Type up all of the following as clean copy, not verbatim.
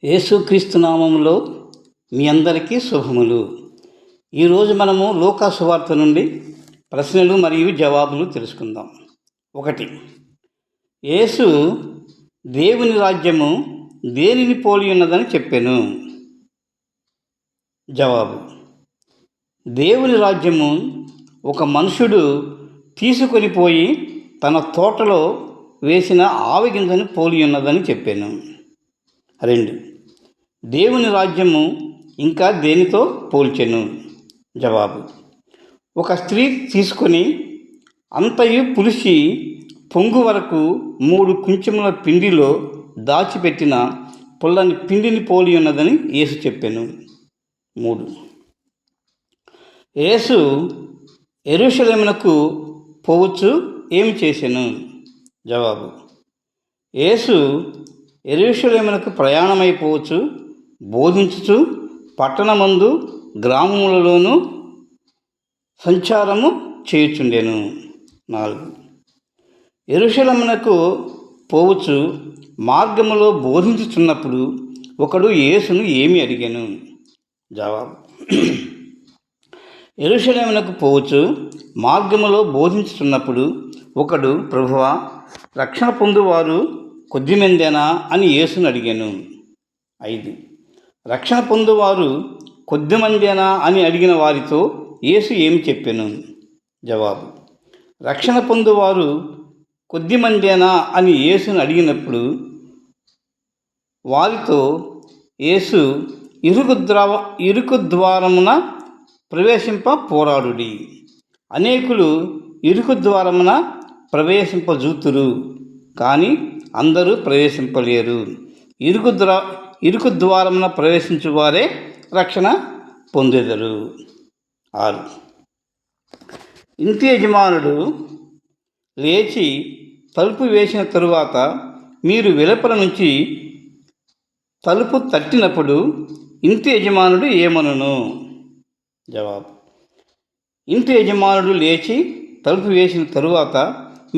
యేసుక్రీస్తు నామములో మీ అందరికీ శుభములు. ఈరోజు మనము లూకా సువార్త నుండి ప్రశ్నలు మరియు జవాబులు తెలుసుకుందాం. 1. యేసు దేవుని రాజ్యము దేనిని పోలి ఉన్నదని చెప్పెను? జవాబు: దేవుని రాజ్యము ఒక మనుషుడు తీసుకొని పోయి తన తోటలో వేసిన ఆవగింజను పోలి ఉన్నదని చెప్పాను. 2. దేవుని రాజ్యము ఇంకా దేనితో పోల్చెను? జవాబు: ఒక స్త్రీ తీసుకొని అంతయు పులిసి పొంగు వరకు 3 కుంచెముల పిండిలో దాచిపెట్టిన పుల్లని పిండిని పోలి ఉన్నదని యేసు చెప్పాను. 3. యేసు యెరూషలేమునకు పోవచ్చు ఏమి చేసెను? జవాబు: యేసు యెరూషలేమునకు ప్రయాణమైపోవచ్చు బోధించుచు పట్టణమందు గ్రామములలోనూ సంచారము చేయుచుండెను. 4. యెరూషలేమునకు పోవచ్చు మార్గములో బోధించుచున్నప్పుడు ఒకడు యేసును ఏమి అడిగాను? జవాబు: యెరూషలేమునకు పోవచ్చు మార్గములో బోధించుచున్నప్పుడు ఒకడు, ప్రభువా, రక్షణ పొందువారు కొద్దిమందేనా అని యేసును అడిగాను. 5. రక్షణ పొందువారు కొద్దిమందేనా అని అడిగిన వారితో యేసు ఏమి చెప్పాను? జవాబు: రక్షణ పొందువారు కొద్దిమందేనా అని యేసును అడిగినప్పుడు వారితో యేసు ఇరుకు ద్వారమున ప్రవేశింప పోరాడుడి. అనేకులు ఇరుకు ద్వారమున ప్రవేశింపజూతురు, కానీ అందరూ ప్రవేశింపలేరు. ఇరుకు ద్వారమున ప్రవేశించువారే రక్షణ పొందెదరు. 6. ఇంటి యజమానుడు లేచి తలుపు వేసిన తరువాత మీరు వెలుపల నుంచి తలుపు తట్టినప్పుడు ఇంటి యజమానుడు ఏమనును? జవాబు: ఇంటి యజమానుడు లేచి తలుపు వేసిన తరువాత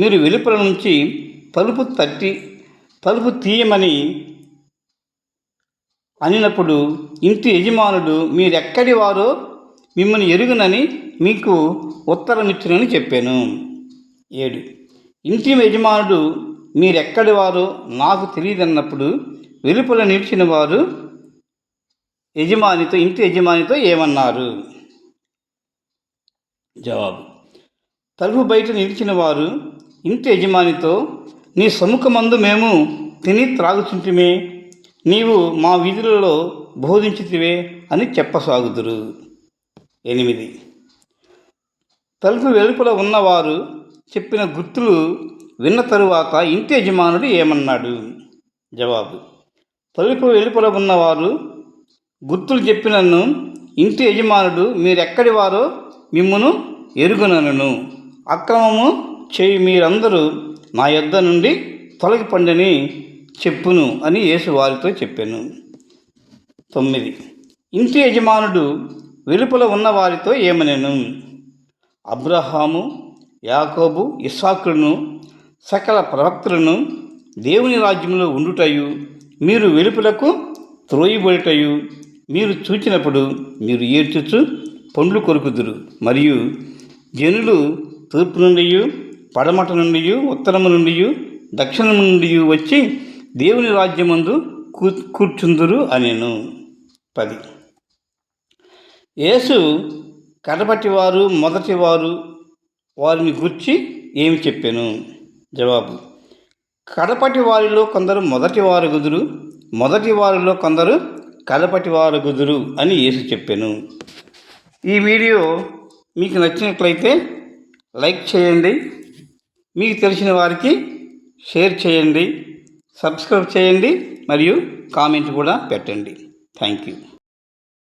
మీరు వెలుపల నుంచి తలుపు తీయమని అనినప్పుడు ఇంటి యజమానుడు మీరెక్కడి వారో మిమ్మల్ని ఎరుగునని మీకు ఉత్తరమిచ్చునని చెప్పాను. 7. ఇంటి యజమానుడు మీరెక్కడి వారో నాకు తెలియదన్నప్పుడు వెలుపల నిలిచిన వారు ఇంటి యజమానితో ఏమన్నారు? జవాబు: తలుపు బయట నిలిచిన వారు ఇంటి యజమానితో, నీ సముఖమందు మేము తిని త్రాగుచుంటిమే, నీవు మా వీధులలో బోధించితివే అని చెప్పసాగుదురు. 8. తలుపు వెలుపల ఉన్నవారు చెప్పిన గుర్తులు విన్న తరువాత ఇంటి యజమానుడు ఏమన్నాడు? జవాబు: తలుపు వెలుపల ఉన్నవారు గుర్తులు చెప్పినను ఇంటి యజమానుడు మీరెక్కడి వారో మిమ్మును ఎరుగునను, అక్రమము చేయి మీరందరూ నా యొద్ద నుండి తొలగిపండని చెప్పును అని యేసు వారితో చెప్పాను. 9. ఇంటి యజమానుడు వెలుపల ఉన్నవారితో ఏమనెను? అబ్రహాము, యాకోబు, ఇస్సాకులను సకల ప్రవక్తలను దేవుని రాజ్యంలో ఉండుటయు మీరు వెలుపలకు త్రోయబడుటయు మీరు చూచినప్పుడు మీరు ఏడ్చుచు పండ్లు కొరుకుదురు, మరియు జనులు తూర్పు నుండి, పడమట నుండి, ఉత్తరము నుండి, దక్షిణము నుండి వచ్చి దేవుని రాజ్యమందు కూర్చుందురు అనెను. 10. యేసు కడపటివారు మొదటివారు వారిని గూర్చి ఏమి చెప్పాను? జవాబు: కడపటి వారిలో కొందరు మొదటివారుగుదురు, మొదటి వారిలో కొందరు కడపటివారుగుదురు అని యేసు చెప్పాను. ఈ వీడియో మీకు నచ్చినట్లయితే లైక్ చేయండి, మీకు తెలిసిన వారికి షేర్ చేయండి, సబ్స్క్రైబ్ చేయండి మరియు కామెంట్ కూడా పెట్టండి. Thank you.